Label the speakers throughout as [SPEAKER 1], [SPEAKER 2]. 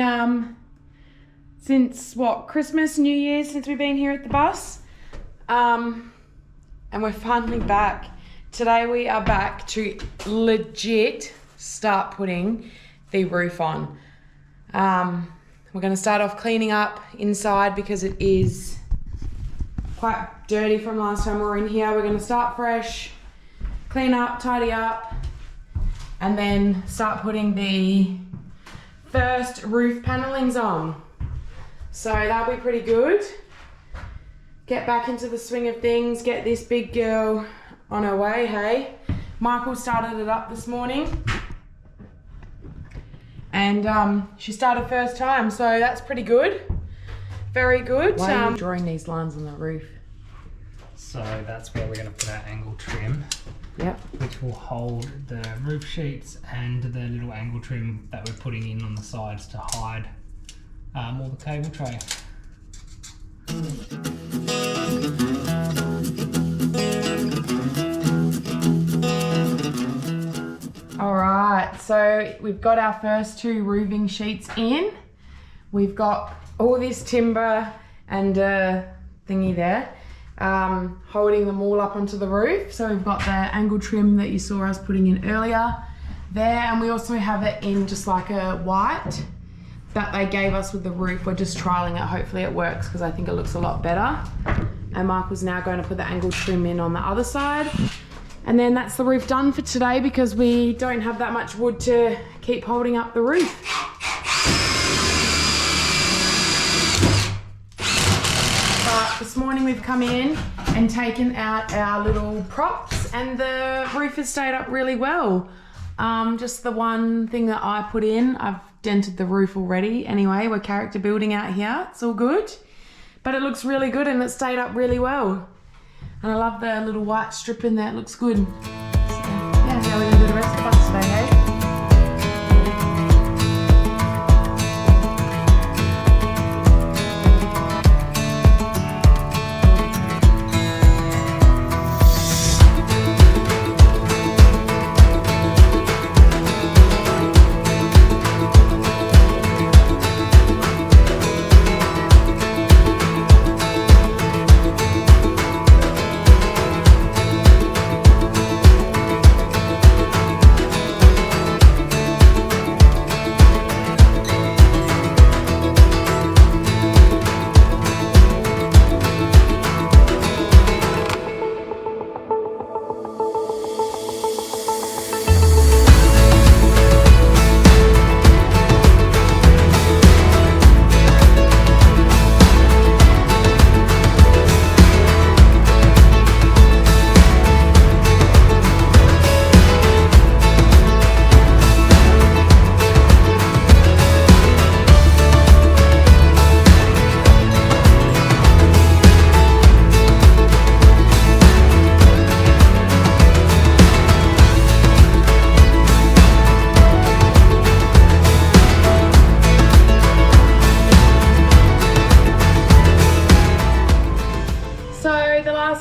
[SPEAKER 1] been since what, Christmas, New Year's, since we've been here at the bus. And we're finally back. Today we are back to legit start putting the roof on. We're going to start off cleaning up inside because it is quite dirty from last time we were in here. We're going to start fresh, clean up, tidy up, and then start putting the first roof panelings on. So that'll be pretty good. Get back into the swing of things, get this big girl on her way, hey? Michael started it up this morning. And she started first time, so that's pretty good. Very good. Why are you drawing these lines on the roof?
[SPEAKER 2] So that's where we're going to put our angle trim.
[SPEAKER 1] Yep.
[SPEAKER 2] Which will hold the roof sheets and the little angle trim that we're putting in on the sides to hide all the cable tray.
[SPEAKER 1] All right, so we've got our first two roofing sheets in. We've got all this timber and thingy there, holding them all up onto the roof. So we've got the angle trim that you saw us putting in earlier there, and we also have it in just like a white that they gave us with the roof. We're just trialing it. Hopefully it works because I think it looks a lot better. And Michael's now going to put the angle trim in on the other side. And then that's the roof done for today because we don't have that much wood to keep holding up the roof. But this morning we've come in and taken out our little props and the roof has stayed up really well. Just the one thing that I put in, I've dented the roof already. Anyway, we're character building out here. It's all good. But it looks really good and it stayed up really well. And I love the little white strip in there, it looks good. So, yeah, now we're gonna do the rest of the bus today, hey?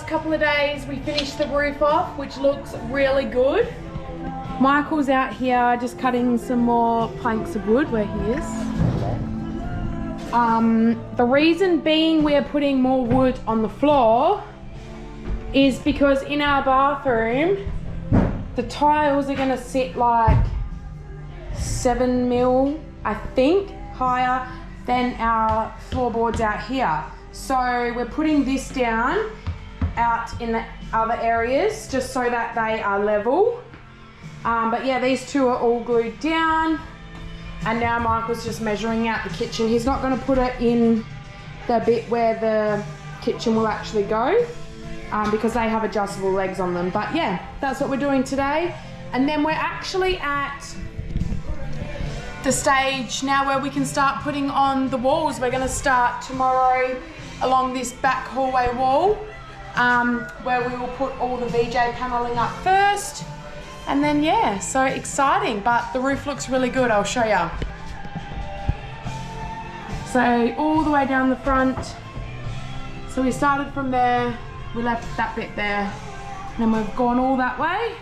[SPEAKER 1] Couple of days we finished the roof off, which looks really good. Michael's out here just cutting some more planks of wood where he is. The reason being we're putting more wood on the floor is because in our bathroom the tiles are going to sit like 7 mil, I think, higher than our floorboards out here. So we're putting this down out in the other areas just so that they are level. But yeah, these two are all glued down and now Michael's just measuring out the kitchen. He's not going to put it in the bit where the kitchen will actually go because they have adjustable legs on them. But yeah, that's what we're doing today. And then we're actually at the stage now where we can start putting on the walls. We're going to start tomorrow along this back hallway wall. Where we will put all the VJ paneling up first, and then yeah, so exciting, but the roof looks really good. I'll show you. So all the way down the front, so we started from there, we left that bit there, and then we've gone all that way,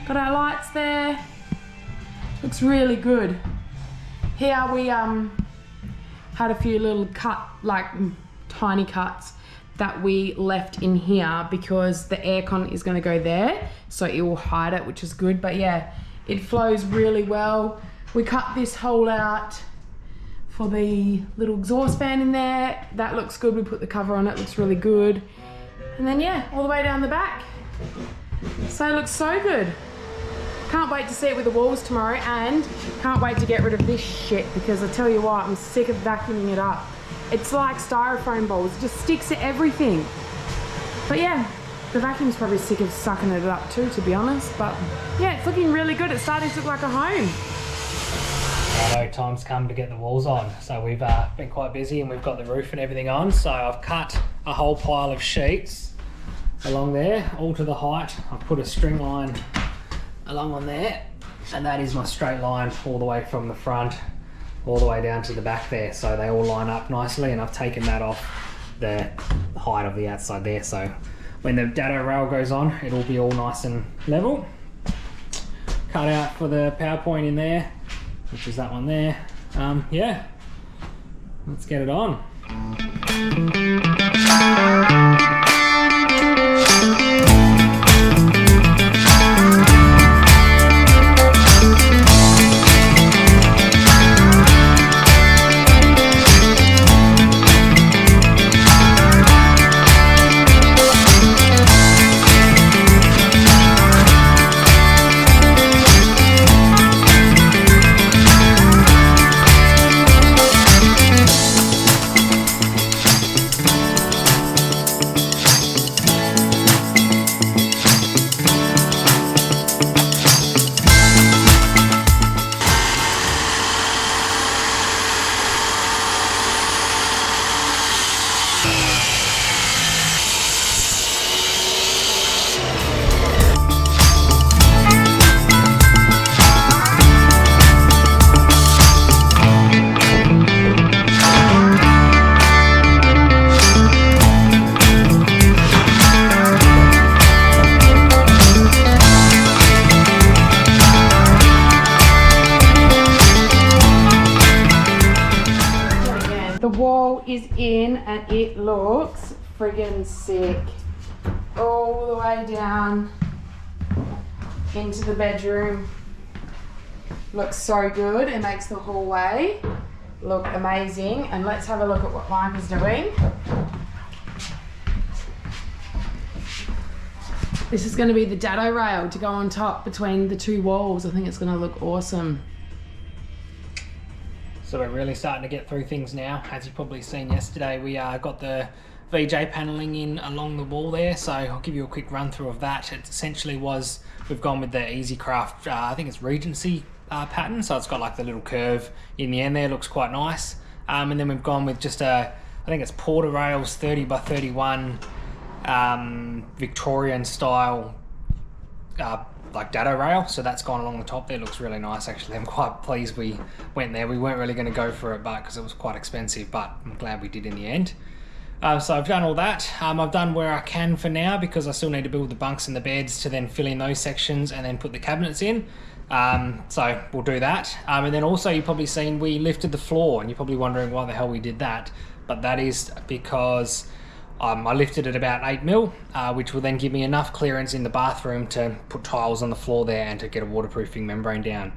[SPEAKER 1] got our lights there, looks really good. Here we had a few little tiny cuts that we left in here because the aircon is going to go there, so it will hide it, which is good. But yeah, it flows really well. We cut this hole out for the little exhaust fan in there. That looks good. We put the cover on it, looks really good. And then yeah, all the way down the back. So it looks so good. Can't wait to see it with the walls tomorrow, and can't wait to get rid of this shit, because I tell you what, I'm sick of vacuuming it up. It's like styrofoam balls, it just sticks to everything. But yeah, the vacuum's probably sick of sucking it up too, to be honest. But yeah, it's looking really good. It's starting to look like a home.
[SPEAKER 2] Righto, time's come to get the walls on. So we've been quite busy and we've got the roof and everything on. So I've cut a whole pile of sheets along there, all to the height. I've put a string line along on there, and that is my straight line all the way from the front all the way down to the back there, so they all line up nicely. And I've taken that off the height of the outside there, so when the dado rail goes on, it'll be all nice and level. Cut out for the PowerPoint in there, which is that one there. Yeah, let's get it on.
[SPEAKER 1] Is in, and it looks friggin' sick. All the way down into the bedroom. Looks so good. It makes the hallway look amazing. And let's have a look at what Mike is doing. This is going to be the dado rail to go on top between the two walls. I think it's going to look awesome.
[SPEAKER 2] So we're really starting to get through things now. As you've probably seen yesterday, we got the VJ paneling in along the wall there, so I'll give you a quick run through of that. It essentially was, we've gone with the EasyCraft, I think it's Regency pattern, so it's got like the little curve in the end there, looks quite nice. And then we've gone with just I think it's Porter Rails 30 by 31 Victorian style like dado rail, so that's gone along the top there. Looks really nice actually. I'm quite pleased we went there. We weren't really going to go for it, but because it was quite expensive, but I'm glad we did in the end. So I've done all that. I've done where I can for now, because I still need to build the bunks and the beds to then fill in those sections and then put the cabinets in. So we'll do that. And then also you've probably seen we lifted the floor, and you're probably wondering why the hell we did that, but that is because I lifted it about 8 mil, which will then give me enough clearance in the bathroom to put tiles on the floor there and to get a waterproofing membrane down.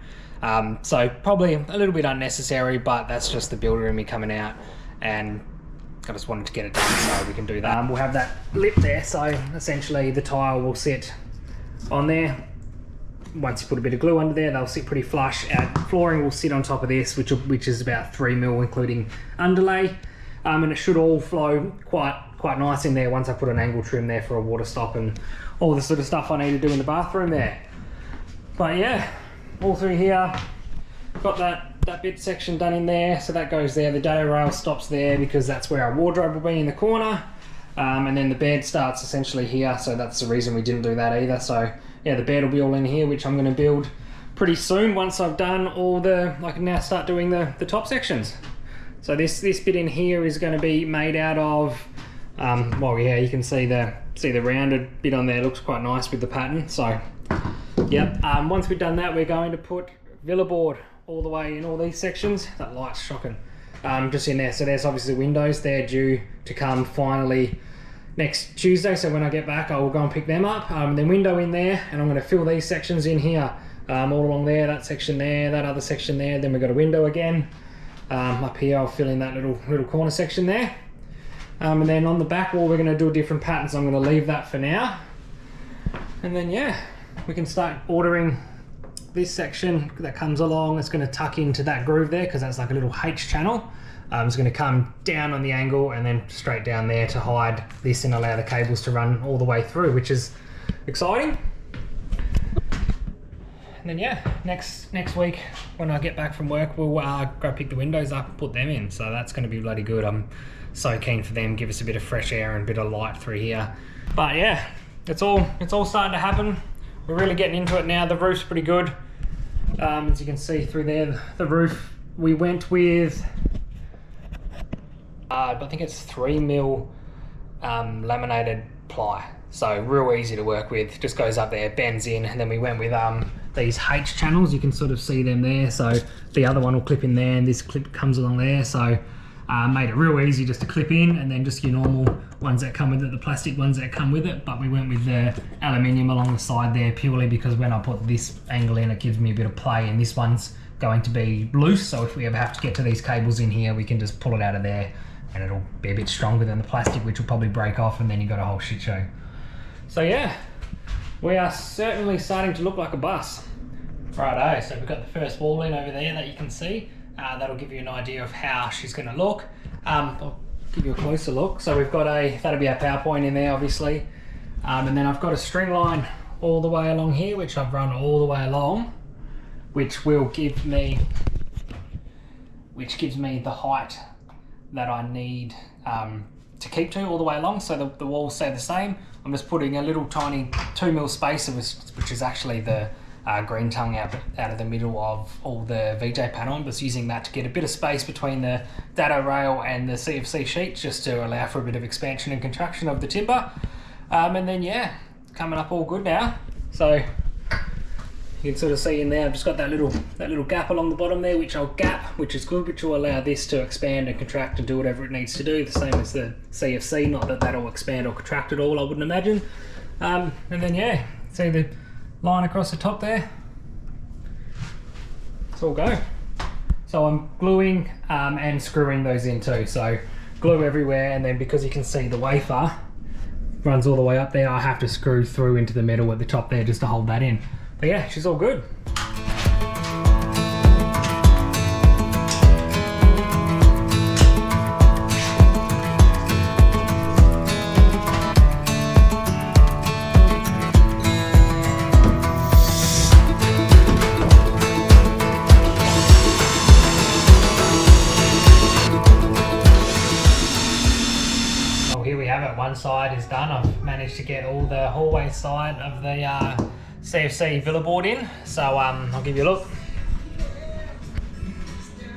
[SPEAKER 2] So probably a little bit unnecessary, but that's just the builder in me coming out, and I just wanted to get it done so we can do that. We'll have that lip there, so essentially the tile will sit on there. Once you put a bit of glue under there, they'll sit pretty flush. Our flooring will sit on top of this, which is about 3 mil including underlay. And it should all flow quite nice in there once I put an angle trim there for a water stop and all the sort of stuff I need to do in the bathroom there. But yeah, all through here, got that bit section done in there, so that goes there. The dado rail stops there because that's where our wardrobe will be in the corner. And then the bed starts essentially here, so that's the reason we didn't do that either. So yeah, the bed will be all in here, which I'm going to build pretty soon once I've done all I can now start doing the top sections. So this bit in here is going to be made out of, well yeah, you can see the rounded bit on there. Looks quite nice with the pattern. So yep, once we've done that, we're going to put Villa board all the way in all these sections. That light's shocking. Just in there. So there's obviously windows. They're due to come finally next Tuesday. So when I get back, I will go and pick them up. Then window in there, and I'm going to fill these sections in here. All along there, that section there, that other section there. Then we've got a window again. Up here, I'll fill in that little corner section there. And then on the back wall, we're going to do a different pattern. So I'm going to leave that for now. And then, yeah, we can start ordering this section that comes along. It's going to tuck into that groove there because that's like a little H channel. It's going to come down on the angle and then straight down there to hide this and allow the cables to run all the way through, which is exciting. And then yeah, next week when I get back from work, we'll go pick the windows up and put them in. So that's going to be bloody good. I'm so keen for them, give us a bit of fresh air and a bit of light through here. But yeah, it's all starting to happen. We're really getting into it now. The roof's pretty good. As you can see through there, the roof, we went with, I think it's 3mm laminated ply. So real easy to work with, just goes up there, bends in, and then we went with these H channels. You can sort of see them there. So the other one will clip in there and this clip comes along there. So made it real easy just to clip in, and then just your normal ones that come with it, the plastic ones that come with it. But we went with the aluminium along the side there purely because when I put this angle in, it gives me a bit of play, and this one's going to be loose. So if we ever have to get to these cables in here, we can just pull it out of there and it'll be a bit stronger than the plastic, which will probably break off, and then you've got a whole shit show. So yeah, we are certainly starting to look like a bus. Righto, so we've got the first wall in over there that you can see. That'll give you an idea of how she's going to look. I'll give you a closer look. So we've got that'll be our power point in there obviously. And then I've got a string line all the way along here, which I've run all the way along, which gives me the height that I need to keep to all the way along. So the walls stay the same. I'm just putting a little tiny 2mm spacer, which is actually the green tongue out of the middle of all the VJ panel. I'm just using that to get a bit of space between the dado rail and the CFC sheet, just to allow for a bit of expansion and contraction of the timber. And then yeah, coming up all good now. So you can sort of see in there, I've just got that little gap along the bottom there, which I'll gap, which is good, which will allow this to expand and contract and do whatever it needs to do, the same as the CFC. Not that that'll expand or contract at all, I wouldn't imagine. And then yeah, see the line across the top there. It's all go. So I'm gluing and screwing those in too. So glue everywhere, and then because you can see the wafer runs all the way up there, I have to screw through into the metal at the top there just to hold that in. But yeah, she's all good. One side is done. I've managed to get all the hallway side of the CFC villa board in, so I'll give you a look.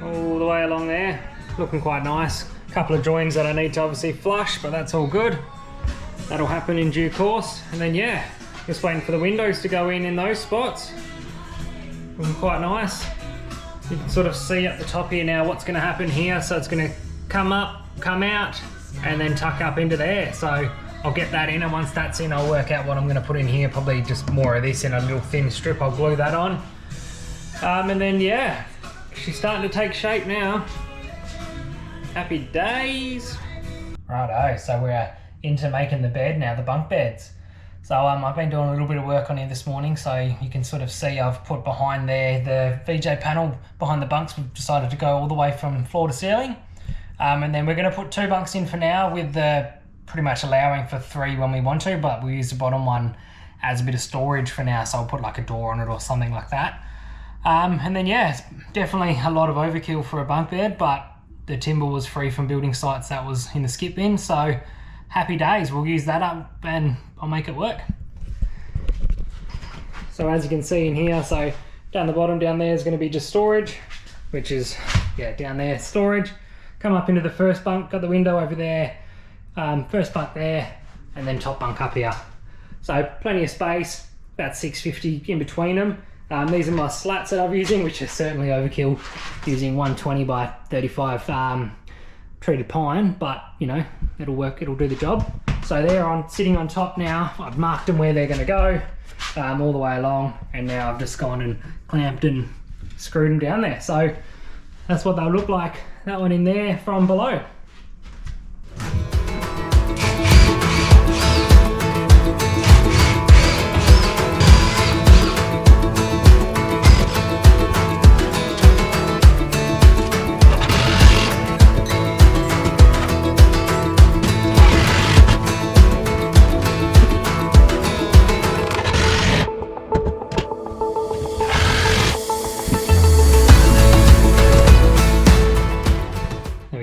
[SPEAKER 2] All the way along there, looking quite nice. A couple of joins that I need to obviously flush, but that's all good. That'll happen in due course. And then yeah, just waiting for the windows to go in those spots. Looking quite nice. You can sort of see at the top here now what's going to happen here. So it's going to come up, come out, and then tuck up into there. So I'll get that in, and once that's in, I'll work out what I'm going to put in here. Probably just more of this in a little thin strip. I'll glue that on. And then yeah, she's starting to take shape now. Happy days. Righto, so we're into making the bed now, the bunk beds. So I've been doing a little bit of work on here this morning, so you can sort of see I've put behind there the VJ panel behind the bunks. We've decided to go all the way from floor to ceiling. And then we're going to put 2 bunks in for now, with pretty much allowing for 3 when we want to, but we use the bottom one as a bit of storage for now, so I'll put like a door on it or something like that. And then yeah, it's definitely a lot of overkill for a bunk bed, but the timber was free from building sites that was in the skip bin, so happy days. We'll use that up and I'll make it work. So as you can see in here, so down the bottom down there is going to be just storage, which is yeah, down there storage. Come up into the first bunk, got the window over there, first bunk there, and then top bunk up here. So plenty of space, about 650 in between them. These are my slats that I'm using, which are certainly overkill, using 120 by 35 treated pine, but you know, it'll work, it'll do the job. So they're sitting on top now. I've marked them where they're going to go all the way along, and now I've just gone and clamped and screwed them down there. So that's what they'll look like, that one in there from below.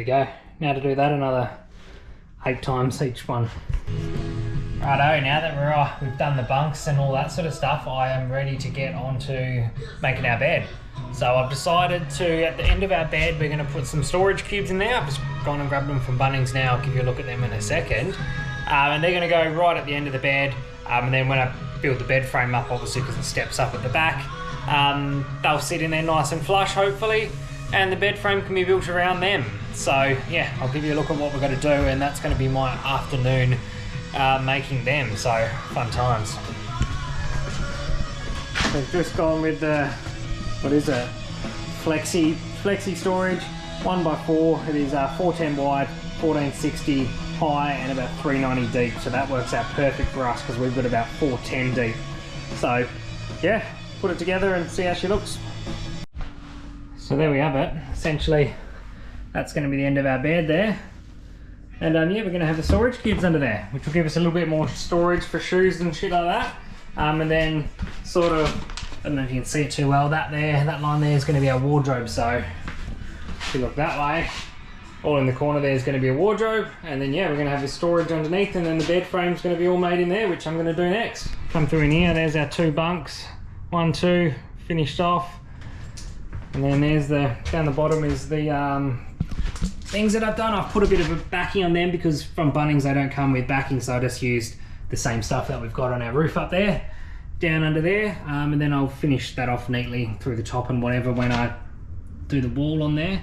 [SPEAKER 2] Go. Now to do that another 8 times each one. Righto, now that we've done the bunks and all that sort of stuff, I am ready to get on to making our bed. So I've decided to, at the end of our bed, we're going to put some storage cubes in there. I've just gone and grabbed them from Bunnings now. I'll give you a look at them in a second. And they're going to go right at the end of the bed. And then when I build the bed frame up, obviously because it steps up at the back, they'll sit in there nice and flush, hopefully. And the bed frame can be built around them. So yeah, I'll give you a look at what we're going to do, and that's going to be my afternoon making them. So fun times. We've just gone with the, what is it, flexi storage, 1x4. It is 410 wide, 1460 high, and about 390 deep. So that works out perfect for us because we've got about 410 deep. So yeah, put it together and see how she looks. So there we have it. Essentially, that's going to be the end of our bed there. And yeah, we're going to have the storage cubes under there, which will give us a little bit more storage for shoes and shit like that. And then sort of, I don't know if you can see it too well, that line there is going to be our wardrobe. So if you look that way, all in the corner there is going to be a wardrobe. And then yeah, we're going to have the storage underneath, and then the bed frame's going to be all made in there, which I'm going to do next. Come through in here, there's our 2 bunks. 1, 2, finished off. And then there's down the bottom is the things that I've done. I've put a bit of a backing on them because from Bunnings they don't come with backing, so I just used the same stuff that we've got on our roof up there, down under there, and then I'll finish that off neatly through the top and whatever when I do the wall on there.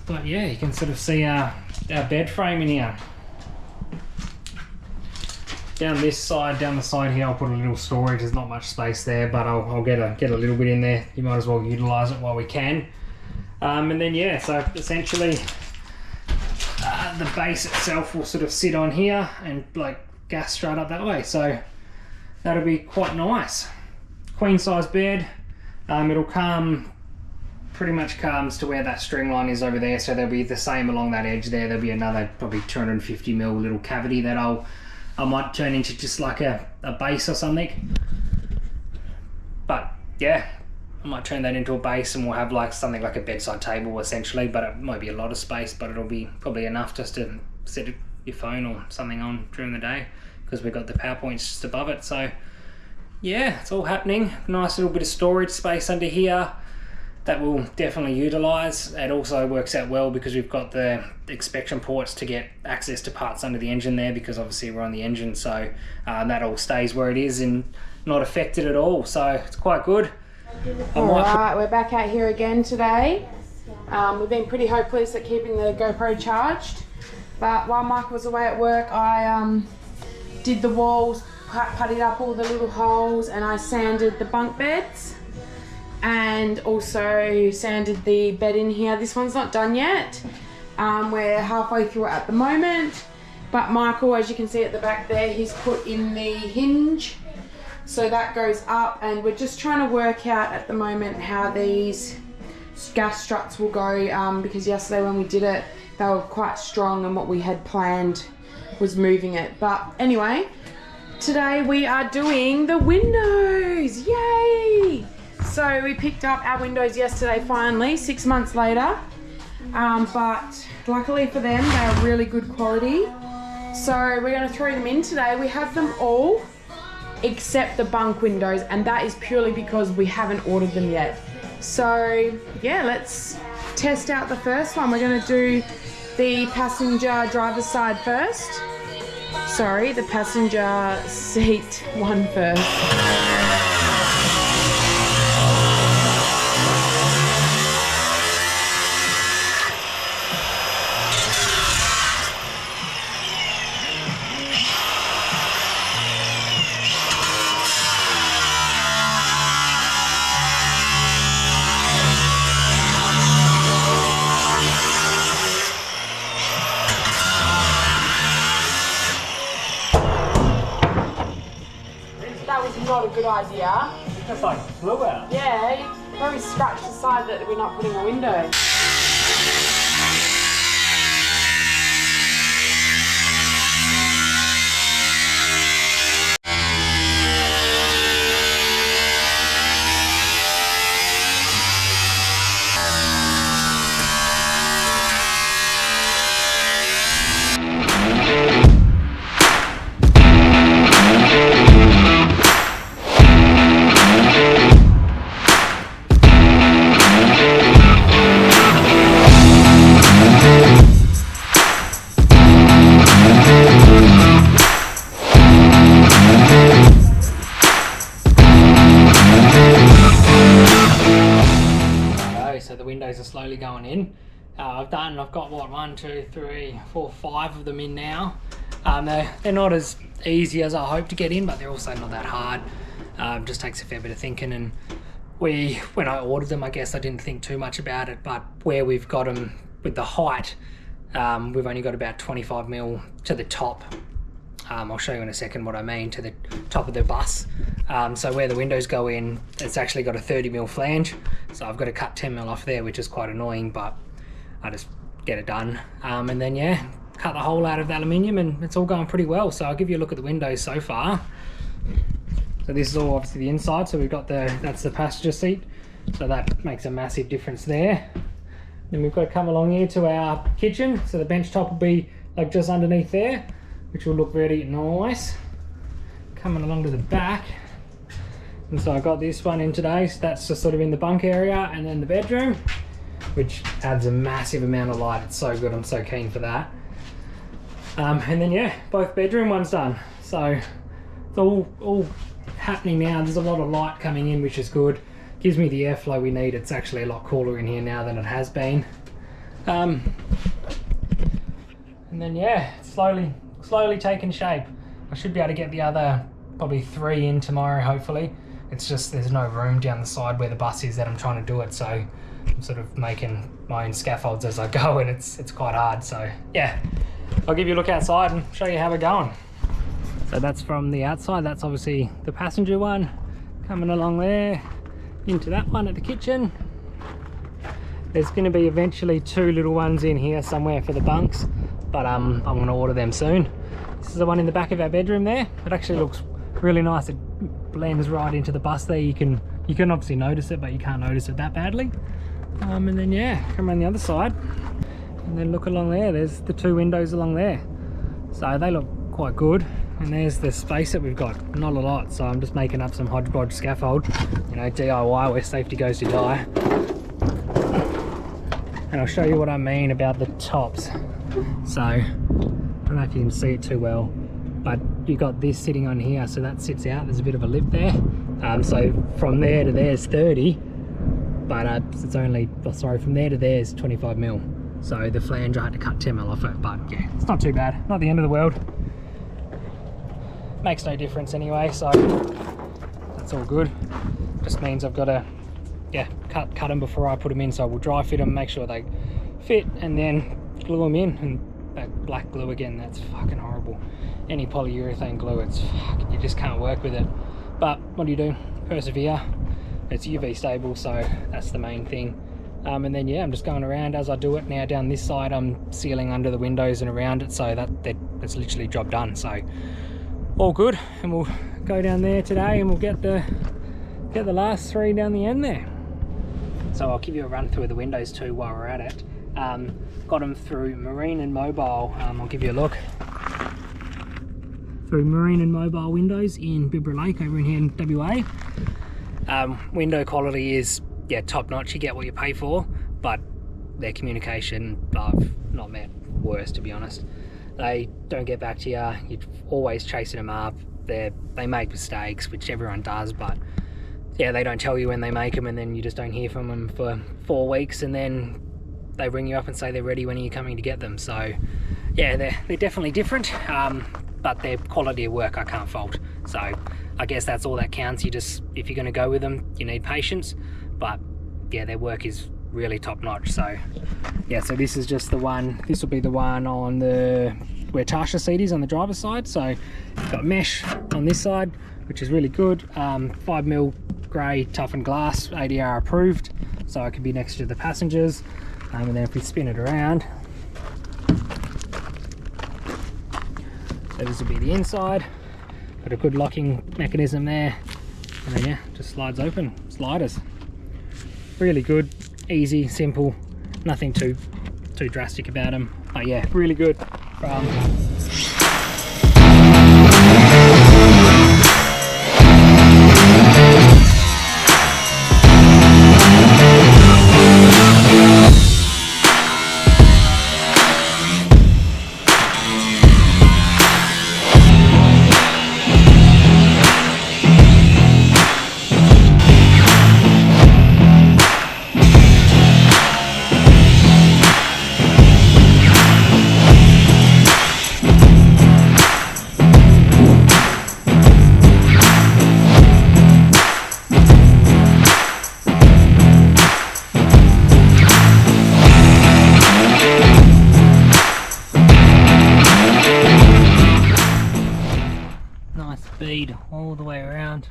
[SPEAKER 2] But yeah, you can sort of see our bed frame in here. Down this side, down the side here, I'll put a little storage. There's not much space there, but I'll get a little bit in there. You might as well utilise it while we can. And then yeah, so essentially the base itself will sort of sit on here and like gas straight up that way. So that'll be quite nice. Queen size bed. It'll come, pretty much comes to where that string line is over there. So there'll be the same along that edge there. There'll be another probably 250mm little cavity that I might turn into just like a base or something. But yeah, I might turn that into a base and we'll have like something like a bedside table essentially, but it might be a lot of space, but it'll be probably enough just to set your phone or something on during the day because we've got the PowerPoints just above it. So yeah, it's all happening. Nice little bit of storage space under here that we'll definitely utilise. It also works out well because we've got the inspection ports to get access to parts under the engine there, because obviously we're on the engine, so that all stays where it is and not affected at all, so it's quite good.
[SPEAKER 1] Alright, we're back out here again today. We've been pretty hopeless at keeping the GoPro charged, but while Mike was away at work, I did the walls, puttied up all the little holes, and I sanded the bunk beds and also sanded the bed in here. This one's not done yet. We're halfway through it at the moment, but Michael, as you can see at the back there, he's put in the hinge, so that goes up, and we're just trying to work out at the moment how these gas struts will go, because yesterday when we did it, they were quite strong and what we had planned was moving it. But anyway, today we are doing the windows, yay! So we picked up our windows yesterday finally, 6 months later, but luckily for them, they are really good quality. So we're going to throw them in today. We have them all except the bunk windows, and that is purely because we haven't ordered them yet. So yeah, let's test out the first one. We're going to do the passenger driver's side first. Sorry, the passenger seat one first. idea.
[SPEAKER 2] It's just like flew out.
[SPEAKER 1] Yeah, you probably scratch the side that we're not putting a window.
[SPEAKER 2] So the windows are slowly going in. I've got what, 1, 2, 3, 4, 5 of them in now. They're not as easy as I hope to get in, but they're also not that hard. Just takes a fair bit of thinking, and when I ordered them, I guess I didn't think too much about it, but where we've got them with the height, we've only got about 25 mil to the top. I'll show you in a second what I mean, to the top of the bus. So where the windows go in, it's actually got a 30 mil flange. So I've got to cut 10 mil off there, which is quite annoying, but I just get it done. And then yeah, cut the hole out of the aluminium, and it's all going pretty well. So I'll give you a look at the windows so far. So this is all obviously the inside. So we've got that's the passenger seat. So that makes a massive difference there. Then we've got to come along here to our kitchen. So the bench top will be like just underneath there, which will look very nice. Coming along to the back, and so I got this one in today, so that's just sort of in the bunk area, and then the bedroom, which adds a massive amount of light. It's so good, I'm so keen for that. And then yeah, both bedroom ones done, so it's all happening now. There's a lot of light coming in, which is good, gives me the airflow we need. It's actually a lot cooler in here now than it has been. And then yeah, it's slowly taking shape. I should be able to get the other probably 3 in tomorrow, hopefully. It's just there's no room down the side where the bus is that I'm trying to do it, so I'm sort of making my own scaffolds as I go, and it's quite hard. So yeah, I'll give you a look outside and show you how we're going. So that's from the outside. That's obviously the passenger one, coming along there into that one at the kitchen. There's going to be eventually 2 little ones in here somewhere for the bunks, but I'm going to order them soon. This is the one in the back of our bedroom there. It actually looks really nice. It blends right into the bus there. You can obviously notice it, but you can't notice it that badly. And then yeah, come around the other side, and then look along there. There's the 2 windows along there, so they look quite good. And there's the space that we've got, not a lot, so I'm just making up some hodgepodge scaffold, you know, DIY, where safety goes to die. And I'll show you what I mean about the tops. So I don't know if you can see it too well, but you got this sitting on here, so that sits out. There's a bit of a lip there. So from there to there is 30, but it's only, from there to there is 25 mil. So the flange, I had to cut 10 mil off it, but yeah, it's not too bad. Not the end of the world. Makes no difference anyway, so that's all good. Just means I've got to, yeah, cut them before I put them in. So we'll dry fit them, make sure they fit, and then glue them in. And that black glue again, that's fucking horrible. Any polyurethane glue, it's you just can't work with it. But what do you do? Persevere. It's UV stable, so that's the main thing. And then yeah, I'm just going around as I do it now. Down this side, I'm sealing under the windows and around it, so that's literally job done. So all good, and we'll go down there today, and we'll get the last 3 down the end there. So I'll give you a run through the windows too while we're at it. Got them through Marine and Mobile. I'll give you a look. Through Marine and Mobile Windows in Bibra Lake over in here in WA. Window quality is, yeah, top notch. You get what you pay for, but their communication, I've not met worse, to be honest. They don't get back to you. You're always chasing them up. They make mistakes, which everyone does, but yeah, they don't tell you when they make them, and then you just don't hear from them for 4 weeks, and then they ring you up and say they're ready. When are you coming to get them? So yeah, they're definitely different, but their quality of work I can't fault. So I guess that's all that counts. If you're going to go with them, you need patience, but yeah, their work is really top notch. So yeah, so this is just the one. This will be the one on where Tasha's seat is on the driver's side. So you've got mesh on this side, which is really good. 5mm grey toughened glass, ADR approved, so it can be next to the passengers. And then if we spin it around, so this will be the inside. Got a good locking mechanism there, and then yeah, just slides open. Sliders, really good, easy, simple, nothing too drastic about them. But yeah, really good. Speed all the way around.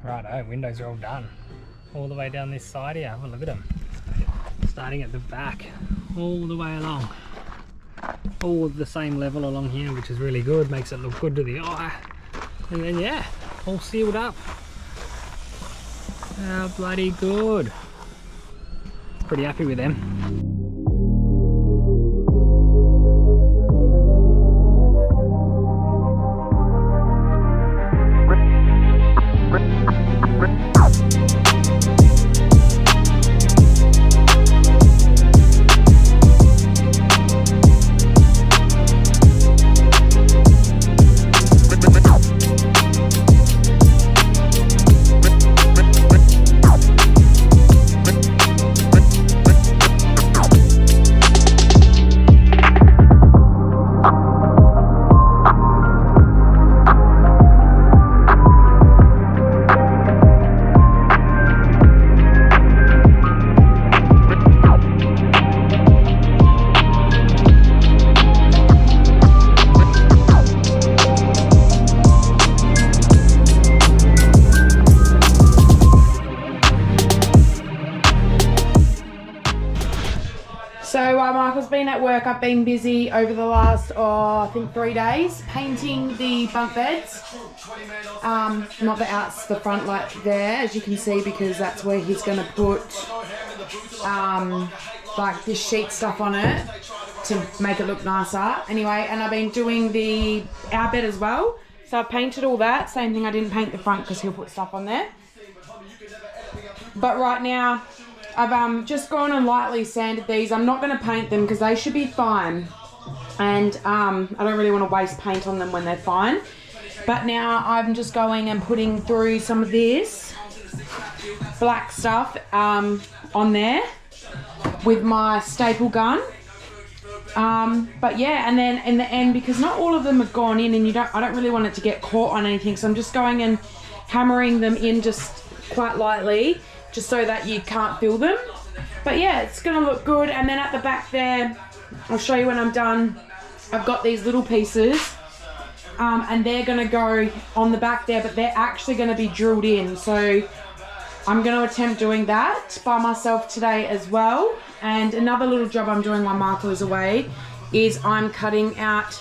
[SPEAKER 2] Righto, windows are all done. All the way down this side here, have a look at them. Starting at the back, all the way along. All of the same level along here, which is really good, makes it look good to the eye. And then yeah, all sealed up. How bloody good. Pretty happy with them.
[SPEAKER 1] So Michael's been at work. I've been busy over the last, I think 3 days, painting the bunk beds. Not the outs, the front like there, as you can see, because that's where he's going to put like this sheet stuff on it to make it look nicer. Anyway, and I've been doing our bed as well. So I've painted all that. Same thing, I didn't paint the front because he'll put stuff on there. But right now, I've just gone and lightly sanded these. I'm not going to paint them because they should be fine. And I don't really want to waste paint on them when they're fine. But now I'm just going and putting through some of this black stuff on there with my staple gun. But yeah, and then in the end, because not all of them have gone in, and I don't really want it to get caught on anything, so I'm just going and hammering them in just quite lightly, just so that you can't feel them. But yeah, it's gonna look good. And then at the back there, I'll show you when I'm done. I've got these little pieces, and they're gonna go on the back there, but they're actually gonna be drilled in. So I'm gonna attempt doing that by myself today as well. And another little job I'm doing while Michael is away is I'm cutting out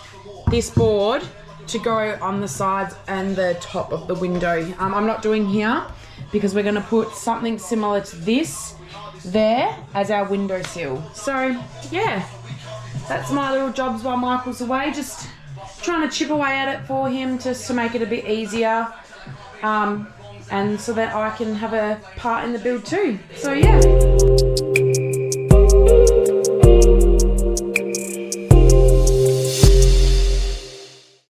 [SPEAKER 1] this board to go on the sides and the top of the window. I'm not doing here, because we're going to put something similar to this there as our windowsill. So yeah, that's my little jobs while Michael's away. Just trying to chip away at it for him just to make it a bit easier. And so that I can have a part in the build too. So yeah.